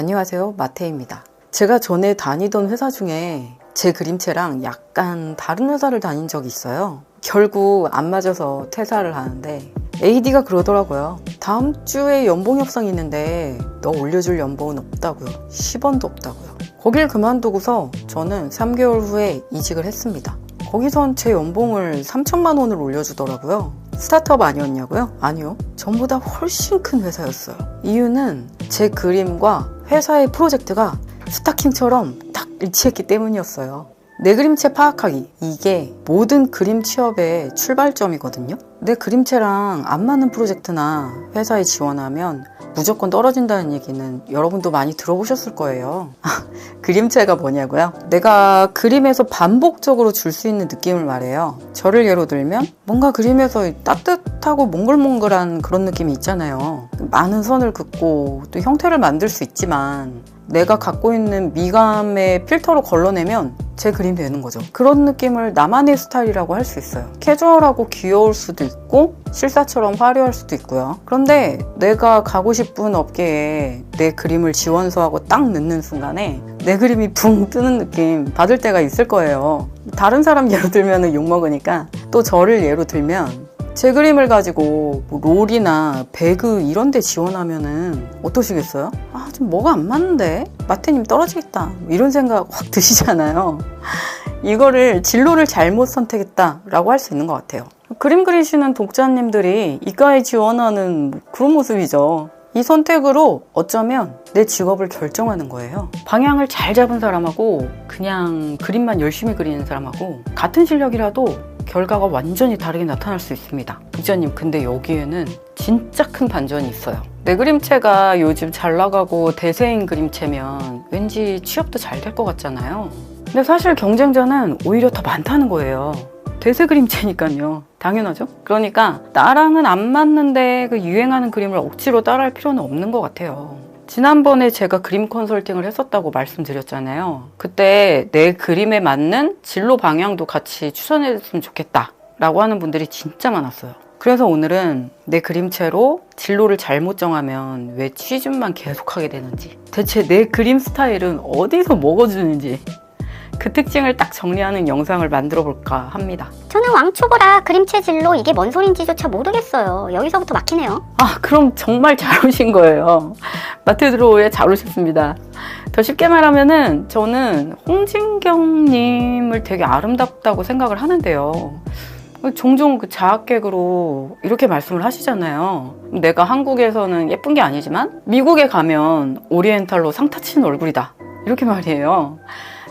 안녕하세요, 마태입니다. 제가 전에 다니던 회사 중에 제 그림체랑 약간 다른 회사를 다닌 적이 있어요. 결국 안 맞아서 퇴사를 하는데 AD가 그러더라고요. 다음 주에 연봉 협상이 있는데 너 올려줄 연봉은 없다고요. 10원도 없다고요. 거길 그만두고서 저는 3개월 후에 이직을 했습니다. 거기선 제 연봉을 3천만 원을 올려주더라고요. 스타트업 아니었냐고요? 아니요. 전보다 훨씬 큰 회사였어요. 이유는 제 그림과 회사의 프로젝트가 스타킹처럼 딱 일치했기 때문이었어요. 내 그림체 파악하기, 이게 모든 그림 취업의 출발점이거든요. 내 그림체랑 안 맞는 프로젝트나 회사에 지원하면 무조건 떨어진다는 얘기는 여러분도 많이 들어보셨을 거예요. 그림체가 뭐냐고요? 내가 그림에서 반복적으로 줄 수 있는 느낌을 말해요. 저를 예로 들면 뭔가 그림에서 따뜻하고 몽글몽글한 그런 느낌이 있잖아요. 많은 선을 긋고 또 형태를 만들 수 있지만 내가 갖고 있는 미감의 필터로 걸러내면 제 그림이 되는 거죠. 그런 느낌을 나만의 스타일이라고 할 수 있어요. 캐주얼하고 귀여울 수도 있고 실사처럼 화려할 수도 있고요. 그런데 내가 가고 싶은 업계에 내 그림을 지원서하고 딱 넣는 순간에 내 그림이 붕 뜨는 느낌 받을 때가 있을 거예요. 다른 사람 예로 들면 욕먹으니까 또 저를 예로 들면 제 그림을 가지고 뭐 롤이나 배그 이런 데 지원하면은 어떠시겠어요? 좀 뭐가 안 맞는데? 마태님 떨어지겠다. 이런 생각 확 드시잖아요. 이거를 진로를 잘못 선택했다라고 할 수 있는 것 같아요. 그림 그리시는 독자님들이 이과에 지원하는 그런 모습이죠. 이 선택으로 어쩌면 내 직업을 결정하는 거예요. 방향을 잘 잡은 사람하고 그냥 그림만 열심히 그리는 사람하고 같은 실력이라도 결과가 완전히 다르게 나타날 수 있습니다. 독자님, 근데 여기에는 진짜 큰 반전이 있어요. 내 그림체가 요즘 잘 나가고 대세인 그림체면 왠지 취업도 잘 될 것 같잖아요. 근데 사실 경쟁자는 오히려 더 많다는 거예요. 대세 그림체니까요. 당연하죠. 그러니까 나랑은 안 맞는데 그 유행하는 그림을 억지로 따라할 필요는 없는 것 같아요. 지난번에 제가 그림 컨설팅을 했었다고 말씀드렸잖아요. 그때 내 그림에 맞는 진로 방향도 같이 추천해줬으면 좋겠다 라고 하는 분들이 진짜 많았어요. 그래서 오늘은 내 그림체로 진로를 잘못 정하면 왜 취준만 계속하게 되는지, 대체 내 그림 스타일은 어디서 먹어주는지 그 특징을 딱 정리하는 영상을 만들어 볼까 합니다. 저는 왕초보라 그림체 진로 이게 뭔 소린지조차 모르겠어요. 여기서부터 막히네요. 그럼 정말 잘 오신 거예요. 마테드로에 잘 오셨습니다. 더 쉽게 말하면은 저는 홍진경님을 되게 아름답다고 생각을 하는데요. 종종 그 자학객으로 이렇게 말씀을 하시잖아요. 내가 한국에서는 예쁜 게 아니지만 미국에 가면 오리엔탈로 상타치는 얼굴이다. 이렇게 말이에요.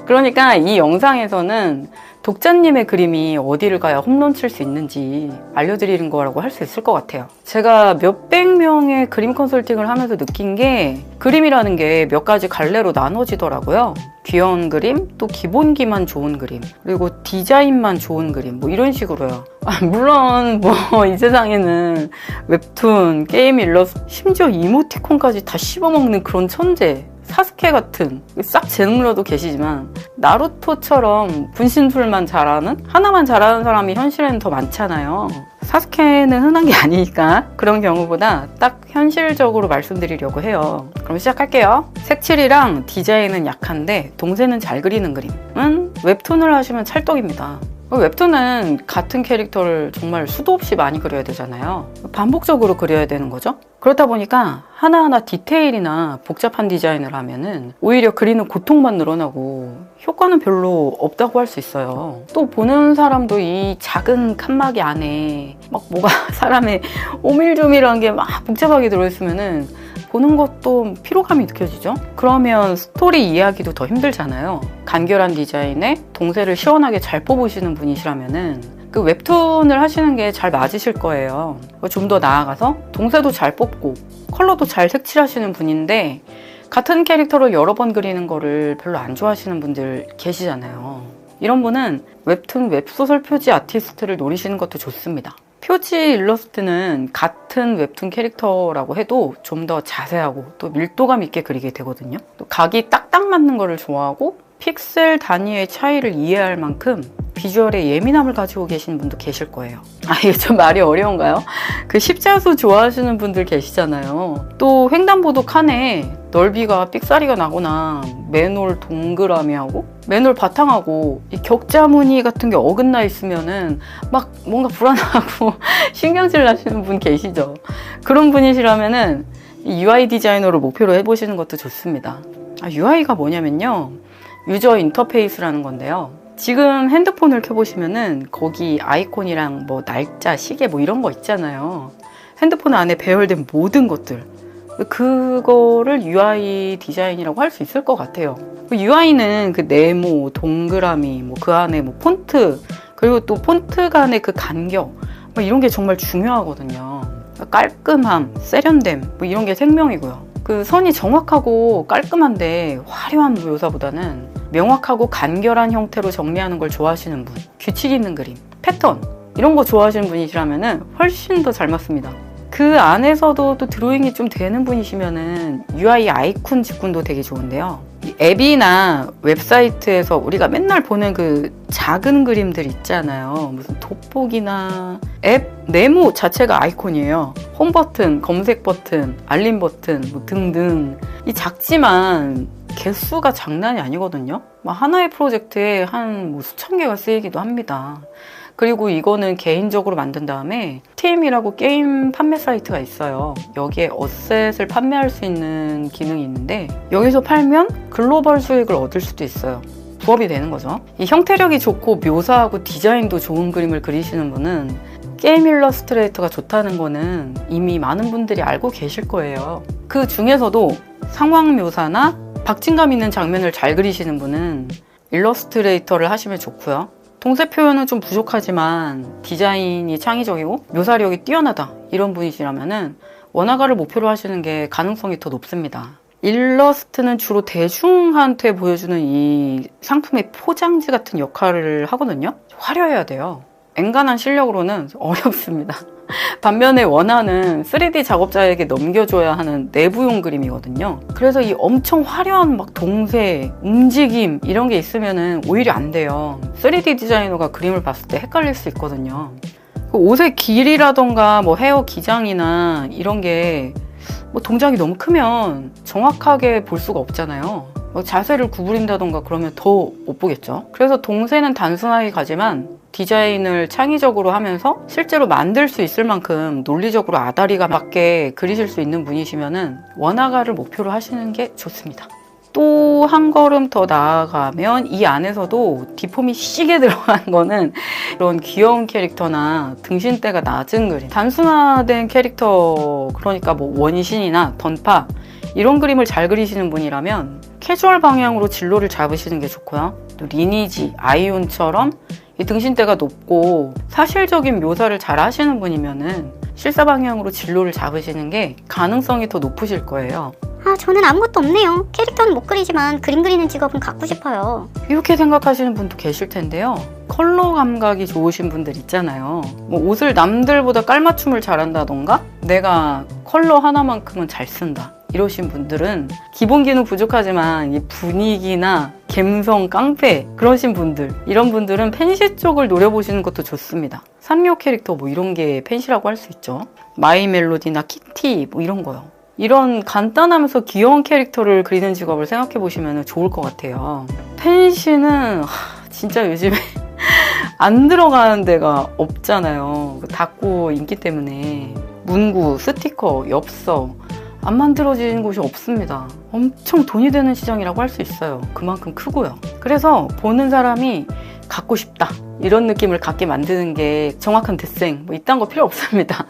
그러니까 이 영상에서는 독자님의 그림이 어디를 가야 홈런 칠 수 있는지 알려드리는 거라고 할 수 있을 것 같아요. 제가 몇백 명의 그림 컨설팅을 하면서 느낀 게 그림이라는 게 몇 가지 갈래로 나눠지더라고요. 귀여운 그림, 또 기본기만 좋은 그림, 그리고 디자인만 좋은 그림, 뭐 이런 식으로요. 물론 뭐 이 세상에는 웹툰, 게임 일러스트, 심지어 이모티콘까지 다 씹어먹는 그런 천재, 사스케 같은 싹 재능러도 계시지만 나루토처럼 분신술만 잘하는, 하나만 잘하는 사람이 현실에는 더 많잖아요. 사스케는 흔한 게 아니니까 그런 경우보다 딱 현실적으로 말씀드리려고 해요. 그럼 시작할게요. 색칠이랑 디자인은 약한데 동세는 잘 그리는 그림은 웹툰을 하시면 찰떡입니다. 웹툰은 같은 캐릭터를 정말 수도 없이 많이 그려야 되잖아요. 반복적으로 그려야 되는 거죠. 그렇다 보니까 하나하나 디테일이나 복잡한 디자인을 하면은 오히려 그리는 고통만 늘어나고 효과는 별로 없다고 할 수 있어요. 또 보는 사람도 이 작은 칸막이 안에 막 뭐가 사람의 오밀조밀한 게 막 복잡하게 들어있으면은 보는 것도 피로감이 느껴지죠? 그러면 스토리 이야기도 더 힘들잖아요. 간결한 디자인에 동세를 시원하게 잘 뽑으시는 분이시라면은 그 웹툰을 하시는 게 잘 맞으실 거예요. 좀 더 나아가서 동세도 잘 뽑고 컬러도 잘 색칠하시는 분인데 같은 캐릭터를 여러 번 그리는 거를 별로 안 좋아하시는 분들 계시잖아요. 이런 분은 웹툰, 웹소설 표지 아티스트를 노리시는 것도 좋습니다. 표지 일러스트는 같은 웹툰 캐릭터라고 해도 좀 더 자세하고 또 밀도감 있게 그리게 되거든요. 또 각이 딱딱 맞는 거를 좋아하고 픽셀 단위의 차이를 이해할 만큼 비주얼에 예민함을 가지고 계신 분도 계실 거예요. 이게 좀 말이 어려운가요? 그 십자수 좋아하시는 분들 계시잖아요. 또 횡단보도 칸에 넓이가 삑사리가 나거나 맨홀 동그라미하고 맨홀 바탕하고 이 격자 무늬 같은 게 어긋나 있으면은 막 뭔가 불안하고 신경질 나시는 분 계시죠? 그런 분이시라면은 UI 디자이너를 목표로 해보시는 것도 좋습니다. UI가 뭐냐면요, 유저 인터페이스라는 건데요. 지금 핸드폰을 켜보시면은 거기 아이콘이랑 뭐 날짜, 시계 뭐 이런 거 있잖아요. 핸드폰 안에 배열된 모든 것들, 그거를 UI 디자인이라고 할 수 있을 것 같아요. UI는 그 네모, 동그라미, 뭐 그 안에 뭐 폰트, 그리고 또 폰트 간의 그 간격, 뭐 이런 게 정말 중요하거든요. 깔끔함, 세련됨, 뭐 이런 게 생명이고요. 그 선이 정확하고 깔끔한데 화려한 묘사보다는 명확하고 간결한 형태로 정리하는 걸 좋아하시는 분, 규칙 있는 그림, 패턴 이런 거 좋아하시는 분이시라면은 훨씬 더 잘 맞습니다. 그 안에서도 또 드로잉이 좀 되는 분이시면은 UI 아이콘 직군도 되게 좋은데요. 앱이나 웹사이트에서 우리가 맨날 보는 그 작은 그림들 있잖아요. 무슨 돋보기나 앱 네모 자체가 아이콘이에요. 홈 버튼, 검색 버튼, 알림 버튼 뭐 등등. 이 작지만 개수가 장난이 아니거든요. 하나의 프로젝트에 한 뭐 수천 개가 쓰이기도 합니다. 그리고 이거는 개인적으로 만든 다음에 스팀이라고 게임 판매 사이트가 있어요. 여기에 어셋을 판매할 수 있는 기능이 있는데 여기서 팔면 글로벌 수익을 얻을 수도 있어요. 부업이 되는 거죠. 이 형태력이 좋고 묘사하고 디자인도 좋은 그림을 그리시는 분은 게임 일러스트레이터가 좋다는 거는 이미 많은 분들이 알고 계실 거예요. 그 중에서도 상황 묘사나 박진감 있는 장면을 잘 그리시는 분은 일러스트레이터를 하시면 좋고요. 동세 표현은 좀 부족하지만 디자인이 창의적이고 묘사력이 뛰어나다 이런 분이시라면은 원화가를 목표로 하시는 게 가능성이 더 높습니다. 일러스트는 주로 대중한테 보여주는 이 상품의 포장지 같은 역할을 하거든요. 화려해야 돼요. 엔간한 실력으로는 어렵습니다. 반면에 원화는 3D 작업자에게 넘겨줘야 하는 내부용 그림이거든요. 그래서 이 엄청 화려한 막 동세, 움직임 이런 게 있으면은 오히려 안 돼요. 3D 디자이너가 그림을 봤을 때 헷갈릴 수 있거든요. 옷의 길이라던가 뭐 헤어 기장이나 이런 게 뭐 동작이 너무 크면 정확하게 볼 수가 없잖아요. 자세를 구부린다던가 그러면 더 못 보겠죠. 그래서 동세는 단순하게 가지만 디자인을 창의적으로 하면서 실제로 만들 수 있을 만큼 논리적으로 아다리가 맞게 그리실 수 있는 분이시면은 원화가를 목표로 하시는 게 좋습니다. 또 한 걸음 더 나아가면 이 안에서도 디폼이 시게 들어간 거는 그런 귀여운 캐릭터나 등신대가 낮은 그림, 단순화된 캐릭터, 그러니까 뭐 원신이나 던파 이런 그림을 잘 그리시는 분이라면 캐주얼 방향으로 진로를 잡으시는 게 좋고요. 또 리니지, 아이온처럼 이 등신대가 높고 사실적인 묘사를 잘 하시는 분이면은 실사 방향으로 진로를 잡으시는 게 가능성이 더 높으실 거예요. 저는 아무것도 없네요. 캐릭터는 못 그리지만 그림 그리는 직업은 갖고 싶어요. 이렇게 생각하시는 분도 계실 텐데요. 컬러 감각이 좋으신 분들 있잖아요. 뭐 옷을 남들보다 깔맞춤을 잘한다던가 내가 컬러 하나만큼은 잘 쓴다 이러신 분들은 기본 기능 부족하지만 이 분위기나 감성, 깡패 그러신 분들, 이런 분들은 펜시 쪽을 노려보시는 것도 좋습니다. 산묘 캐릭터 뭐 이런 게 펜시라고 할 수 있죠. 마이 멜로디나 키티 뭐 이런 거요. 이런 간단하면서 귀여운 캐릭터를 그리는 직업을 생각해 보시면 좋을 것 같아요. 펜시는 진짜 요즘에 안 들어가는 데가 없잖아요. 닫고 인기 때문에 문구, 스티커, 엽서 안 만들어진 곳이 없습니다. 엄청 돈이 되는 시장이라고 할 수 있어요. 그만큼 크고요. 그래서 보는 사람이 갖고 싶다 이런 느낌을 갖게 만드는 게 정확한 데생 뭐 이딴 거 필요 없습니다.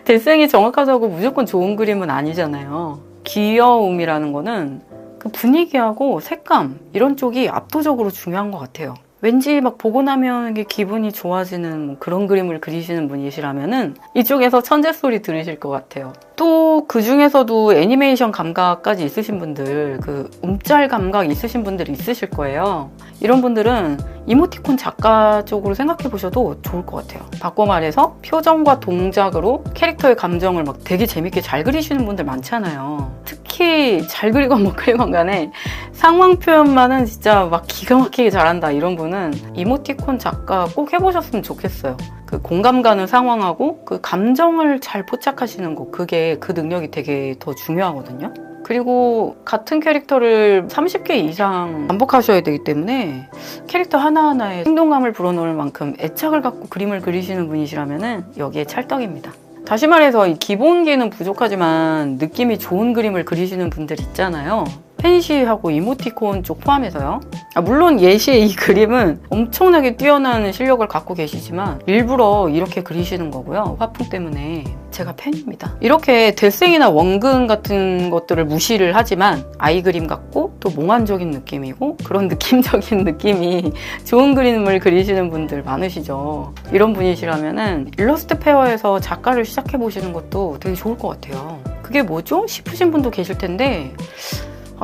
데생이 정확하다고 무조건 좋은 그림은 아니잖아요. 귀여움이라는 거는 그 분위기하고 색감 이런 쪽이 압도적으로 중요한 것 같아요. 왠지 막 보고 나면 이게 기분이 좋아지는 그런 그림을 그리시는 분이시라면은 이쪽에서 천재 소리 들으실 것 같아요. 또 그 중에서도 애니메이션 감각까지 있으신 분들, 그 움짤 감각 있으신 분들이 있으실 거예요. 이런 분들은 이모티콘 작가 쪽으로 생각해 보셔도 좋을 것 같아요. 바꿔 말해서 표정과 동작으로 캐릭터의 감정을 막 되게 재밌게 잘 그리시는 분들 많잖아요. 특히 딱히 잘 그리건 못 그리건 간에 상황 표현만은 진짜 막 기가 막히게 잘한다 이런 분은 이모티콘 작가 꼭 해보셨으면 좋겠어요. 그 공감 가는 상황하고 그 감정을 잘 포착하시는 거, 그게 그 능력이 되게 더 중요하거든요. 그리고 같은 캐릭터를 30개 이상 반복하셔야 되기 때문에 캐릭터 하나하나에 생동감을 불어넣을 만큼 애착을 갖고 그림을 그리시는 분이시라면 여기에 찰떡입니다. 다시 말해서 이 기본기는 부족하지만 느낌이 좋은 그림을 그리시는 분들 있잖아요. 펜시하고 이모티콘 쪽 포함해서요. 물론 예시의 이 그림은 엄청나게 뛰어난 실력을 갖고 계시지만 일부러 이렇게 그리시는 거고요. 화풍 때문에. 제가 팬입니다. 이렇게 데생이나 원근 같은 것들을 무시를 하지만 아이 그림 같고 또 몽환적인 느낌이고 그런 느낌적인 느낌이 좋은 그림을 그리시는 분들 많으시죠. 이런 분이시라면은 일러스트 페어에서 작가를 시작해 보시는 것도 되게 좋을 것 같아요. 그게 뭐죠? 싶으신 분도 계실 텐데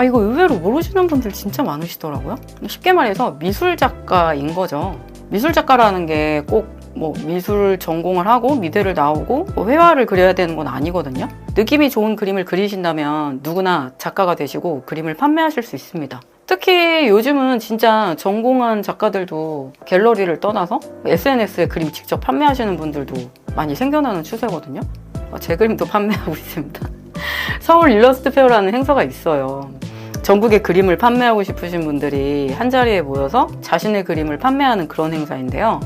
이거 의외로 모르시는 분들 진짜 많으시더라고요. 쉽게 말해서 미술 작가인 거죠. 미술 작가라는 게 꼭 미술 전공을 하고 미대를 나오고 회화를 그려야 되는 건 아니거든요. 느낌이 좋은 그림을 그리신다면 누구나 작가가 되시고 그림을 판매하실 수 있습니다. 특히 요즘은 진짜 전공한 작가들도 갤러리를 떠나서 SNS에 그림 직접 판매하시는 분들도 많이 생겨나는 추세거든요. 제 그림도 판매하고 있습니다. 서울 일러스트 페어라는 행사가 있어요. 전국의 그림을 판매하고 싶으신 분들이 한자리에 모여서 자신의 그림을 판매하는 그런 행사인데요.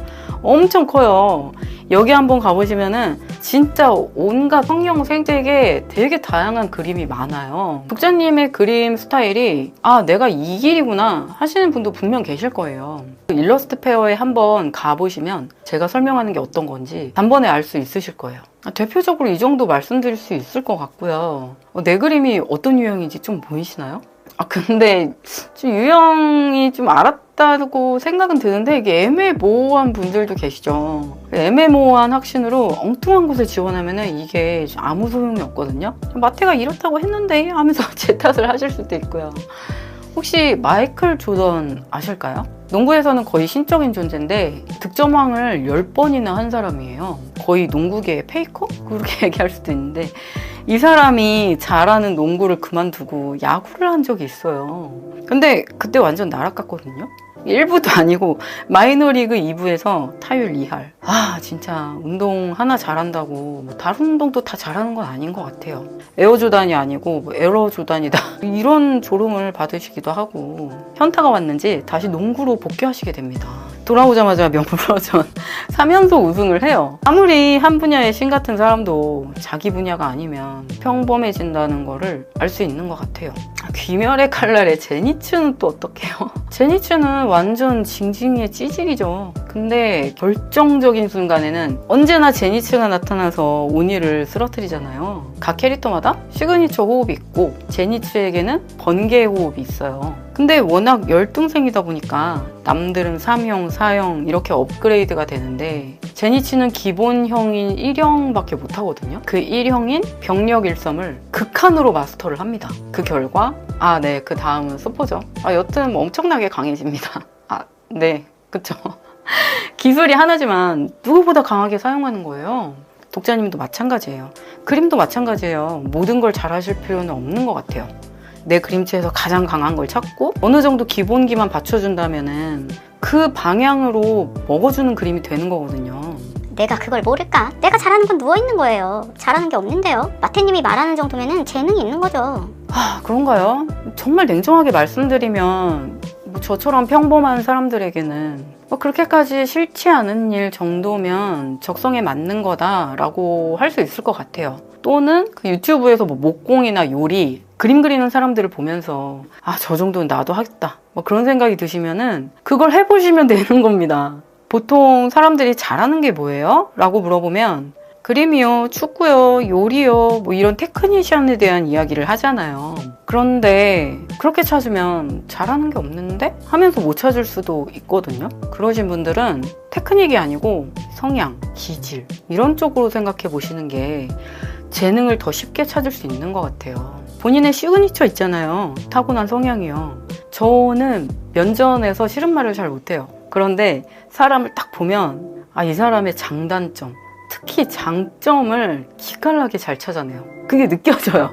엄청 커요. 여기 한번 가보시면은 진짜 온갖 성형 생태계 되게 다양한 그림이 많아요. 독자님의 그림 스타일이 내가 이 길이구나 하시는 분도 분명 계실 거예요. 일러스트 페어에 한번 가보시면 제가 설명하는 게 어떤 건지 단번에 알 수 있으실 거예요. 대표적으로 이 정도 말씀드릴 수 있을 것 같고요. 내 그림이 어떤 유형인지 좀 보이시나요? 근데 좀 유형이 좀 알았다고 생각은 드는데 이게 애매모호한 분들도 계시죠. 애매모호한 확신으로 엉뚱한 곳에 지원하면 이게 아무 소용이 없거든요. 마태가 이렇다고 했는데 하면서 제 탓을 하실 수도 있고요. 혹시 마이클 조던 아실까요? 농구에서는 거의 신적인 존재인데 득점왕을 10번이나 한 사람이에요. 거의 농구계의 페이커? 그렇게 얘기할 수도 있는데 이 사람이 잘하는 농구를 그만두고 야구를 한 적이 있어요. 근데 그때 완전 날아갔거든요. 1부도 아니고 마이너리그 2부에서 타율 2할. 진짜 운동 하나 잘한다고 다른 운동도 다 잘하는 건 아닌 것 같아요. 에어조단이 아니고 에러조단이다 이런 조롱을 받으시기도 하고 현타가 왔는지 다시 농구로 복귀하시게 됩니다. 돌아오자마자 명불허전 3연속 우승을 해요. 아무리 한 분야의 신 같은 사람도 자기 분야가 아니면 평범해진다는 거를 알 수 있는 것 같아요. 귀멸의 칼날의 제니츠는 또 어떡해요? 제니츠는 완전 징징이의 찌질이죠. 근데 결정적인 순간에는 언제나 제니츠가 나타나서 온위를 쓰러뜨리잖아요. 각 캐릭터마다 시그니처 호흡이 있고 제니츠에게는 번개 호흡이 있어요. 근데 워낙 열등생이다 보니까 남들은 3형, 4형 이렇게 업그레이드가 되는데 제니츠는 기본형인 1형밖에 못하거든요. 그 1형인 병력 일섬을 극한으로 마스터를 합니다. 그 결과 네, 그 다음은 서포죠. 여튼 엄청나게 강해집니다. 네, 그쵸. 기술이 하나지만 누구보다 강하게 사용하는 거예요. 독자님도 마찬가지예요. 그림도 마찬가지예요. 모든 걸 잘하실 필요는 없는 것 같아요. 내 그림체에서 가장 강한 걸 찾고 어느 정도 기본기만 받쳐준다면은 그 방향으로 먹어주는 그림이 되는 거거든요. 내가 그걸 모를까? 내가 잘하는 건 누워있는 거예요. 잘하는 게 없는데요. 마태님이 말하는 정도면 재능이 있는 거죠. 그런가요? 정말 냉정하게 말씀드리면 저처럼 평범한 사람들에게는 그렇게까지 싫지 않은 일 정도면 적성에 맞는 거다라고 할 수 있을 것 같아요. 또는 그 유튜브에서 목공이나 요리, 그림 그리는 사람들을 보면서 저 정도는 나도 하겠다 그런 생각이 드시면은 그걸 해보시면 되는 겁니다. 보통 사람들이 잘하는 게 뭐예요? 라고 물어보면 그림이요, 축구요, 요리요 이런 테크니션에 대한 이야기를 하잖아요. 그런데 그렇게 찾으면 잘하는 게 없는데? 하면서 못 찾을 수도 있거든요. 그러신 분들은 테크닉이 아니고 성향, 기질 이런 쪽으로 생각해 보시는 게 재능을 더 쉽게 찾을 수 있는 것 같아요. 본인의 시그니처 있잖아요. 타고난 성향이요. 저는 면전에서 싫은 말을 잘 못해요. 그런데 사람을 딱 보면 이 사람의 장단점, 특히 장점을 기깔나게 잘 찾아내요. 그게 느껴져요.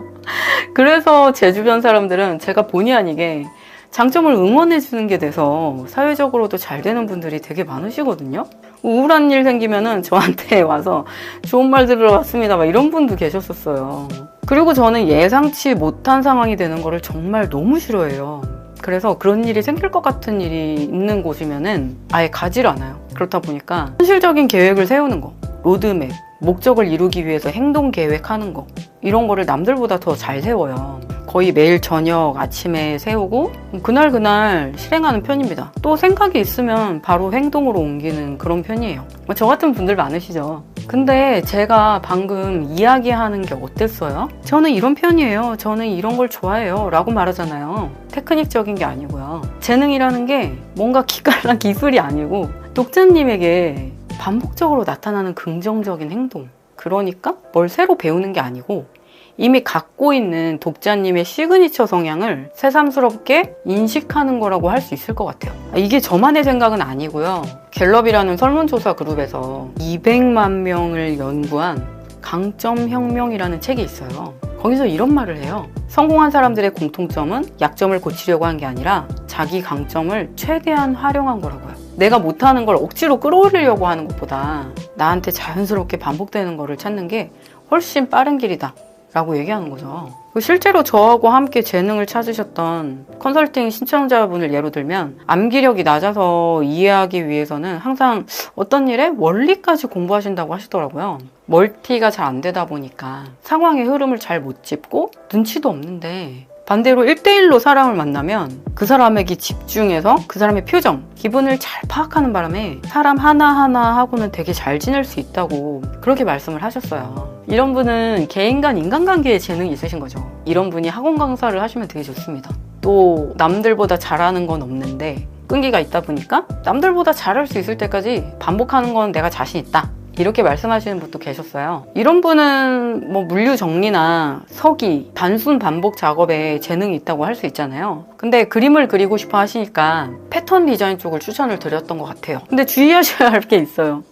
그래서 제 주변 사람들은 제가 본의 아니게 장점을 응원해주는 게 돼서 사회적으로도 잘 되는 분들이 되게 많으시거든요. 우울한 일 생기면은 저한테 와서 좋은 말 들으러 왔습니다. 막 이런 분도 계셨었어요. 그리고 저는 예상치 못한 상황이 되는 거를 정말 너무 싫어해요. 그래서 그런 일이 생길 것 같은 일이 있는 곳이면은 아예 가지를 않아요. 그렇다 보니까 현실적인 계획을 세우는 거, 로드맵, 목적을 이루기 위해서 행동 계획하는 거, 이런 거를 남들보다 더 잘 세워요. 거의 매일 저녁, 아침에 세우고 그날 실행하는 편입니다. 또 생각이 있으면 바로 행동으로 옮기는 그런 편이에요. 저 같은 분들 많으시죠? 근데 제가 방금 이야기하는 게 어땠어요? 저는 이런 편이에요. 저는 이런 걸 좋아해요. 라고 말하잖아요. 테크닉적인 게 아니고요. 재능이라는 게 뭔가 기깔난 기술이 아니고 독자님에게 반복적으로 나타나는 긍정적인 행동. 그러니까 뭘 새로 배우는 게 아니고 이미 갖고 있는 독자님의 시그니처 성향을 새삼스럽게 인식하는 거라고 할 수 있을 것 같아요. 이게 저만의 생각은 아니고요. 갤럽이라는 설문조사 그룹에서 200만 명을 연구한 강점혁명이라는 책이 있어요. 거기서 이런 말을 해요. 성공한 사람들의 공통점은 약점을 고치려고 한 게 아니라 자기 강점을 최대한 활용한 거라고요. 내가 못하는 걸 억지로 끌어올리려고 하는 것보다 나한테 자연스럽게 반복되는 거를 찾는 게 훨씬 빠른 길이다 라고 얘기하는 거죠. 실제로 저하고 함께 재능을 찾으셨던 컨설팅 신청자분을 예로 들면 암기력이 낮아서 이해하기 위해서는 항상 어떤 일에 원리까지 공부하신다고 하시더라고요. 멀티가 잘 안 되다 보니까 상황의 흐름을 잘 못 짚고 눈치도 없는데 반대로 1대1로 사람을 만나면 그 사람에게 집중해서 그 사람의 표정, 기분을 잘 파악하는 바람에 사람 하나하나 하고는 되게 잘 지낼 수 있다고 그렇게 말씀을 하셨어요. 이런 분은 개인 간 인간관계에 재능이 있으신 거죠. 이런 분이 학원 강사를 하시면 되게 좋습니다. 또 남들보다 잘하는 건 없는데 끈기가 있다 보니까 남들보다 잘할 수 있을 때까지 반복하는 건 내가 자신 있다. 이렇게 말씀하시는 분도 계셨어요. 이런 분은 뭐 물류 정리나 서기, 단순 반복 작업에 재능이 있다고 할 수 있잖아요. 근데 그림을 그리고 싶어 하시니까 패턴 디자인 쪽을 추천을 드렸던 것 같아요. 근데 주의하셔야 할 게 있어요.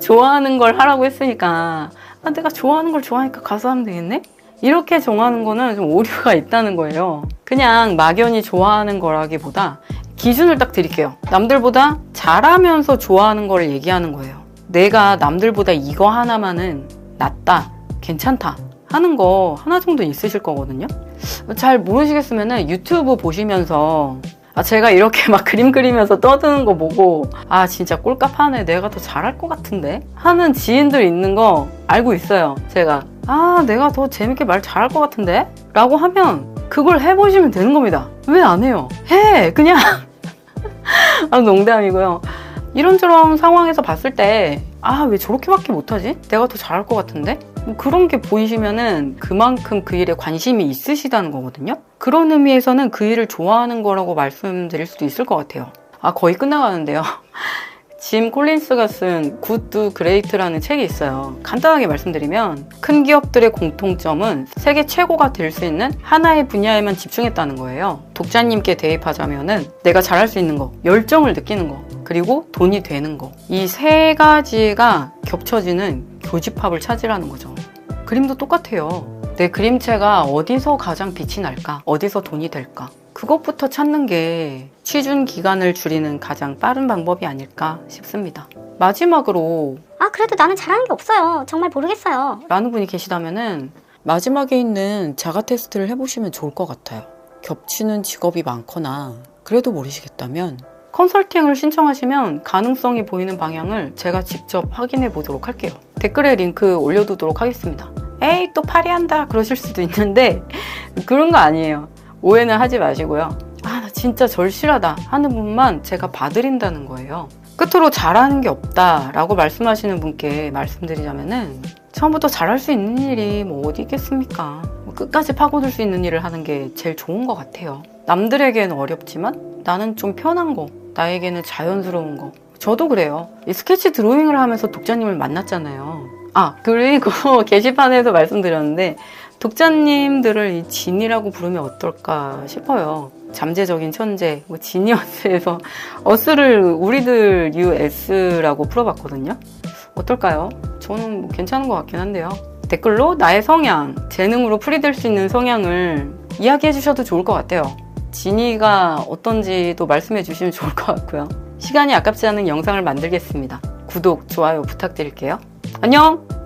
좋아하는 걸 하라고 했으니까 내가 좋아하는 걸 좋아하니까 가서 하면 되겠네? 이렇게 정하는 거는 좀 오류가 있다는 거예요. 그냥 막연히 좋아하는 거라기보다 기준을 딱 드릴게요. 남들보다 잘하면서 좋아하는 걸 얘기하는 거예요. 내가 남들보다 이거 하나만은 낫다, 괜찮다 하는 거 하나 정도 있으실 거거든요. 잘 모르시겠으면 유튜브 보시면서 제가 이렇게 막 그림 그리면서 떠드는 거 보고 진짜 꼴값하네, 내가 더 잘할 것 같은데 하는 지인들 있는 거 알고 있어요. 제가 내가 더 재밌게 말 잘할 것 같은데? 라고 하면 그걸 해보시면 되는 겁니다. 왜 안 해요? 해! 그냥 농담이고요. 이런저런 상황에서 봤을 때 왜 저렇게밖에 못하지? 내가 더 잘할 것 같은데? 뭐 그런 게 보이시면은 그만큼 그 일에 관심이 있으시다는 거거든요. 그런 의미에서는 그 일을 좋아하는 거라고 말씀드릴 수도 있을 것 같아요. 거의 끝나가는데요. 짐 콜린스가 쓴 Good to Great라는 책이 있어요. 간단하게 말씀드리면 큰 기업들의 공통점은 세계 최고가 될 수 있는 하나의 분야에만 집중했다는 거예요. 독자님께 대입하자면은 내가 잘할 수 있는 거, 열정을 느끼는 거, 그리고 돈이 되는 거. 이 세 가지가 겹쳐지는 교집합을 찾으라는 거죠. 그림도 똑같아요. 내 그림체가 어디서 가장 빛이 날까? 어디서 돈이 될까? 그것부터 찾는 게 취준 기간을 줄이는 가장 빠른 방법이 아닐까 싶습니다. 마지막으로 그래도 나는 잘하는 게 없어요. 정말 모르겠어요. 라는 분이 계시다면은 마지막에 있는 자가 테스트를 해보시면 좋을 것 같아요. 겹치는 직업이 많거나 그래도 모르시겠다면 컨설팅을 신청하시면 가능성이 보이는 방향을 제가 직접 확인해 보도록 할게요. 댓글에 링크 올려두도록 하겠습니다. 에이 또 파리한다 그러실 수도 있는데 그런 거 아니에요. 오해는 하지 마시고요. 나 진짜 절실하다 하는 분만 제가 봐드린다는 거예요. 끝으로 잘하는 게 없다라고 말씀하시는 분께 말씀드리자면은 처음부터 잘할 수 있는 일이 뭐 어디 있겠습니까? 끝까지 파고들 수 있는 일을 하는 게 제일 좋은 것 같아요. 남들에게는 어렵지만 나는 좀 편한 거, 나에게는 자연스러운 거. 저도 그래요. 이 스케치 드로잉을 하면서 독자님을 만났잖아요. 그리고 게시판에서 말씀드렸는데 독자님들을 이 진이라고 부르면 어떨까 싶어요. 잠재적인 천재, 지니어스에서 어스를 우리들 US라고 풀어봤거든요. 어떨까요? 저는 괜찮은 것 같긴 한데요. 댓글로 나의 성향, 재능으로 풀이될 수 있는 성향을 이야기해 주셔도 좋을 것 같아요. 진이가 어떤지도 말씀해 주시면 좋을 것 같고요. 시간이 아깝지 않은 영상을 만들겠습니다. 구독, 좋아요 부탁드릴게요. 안녕!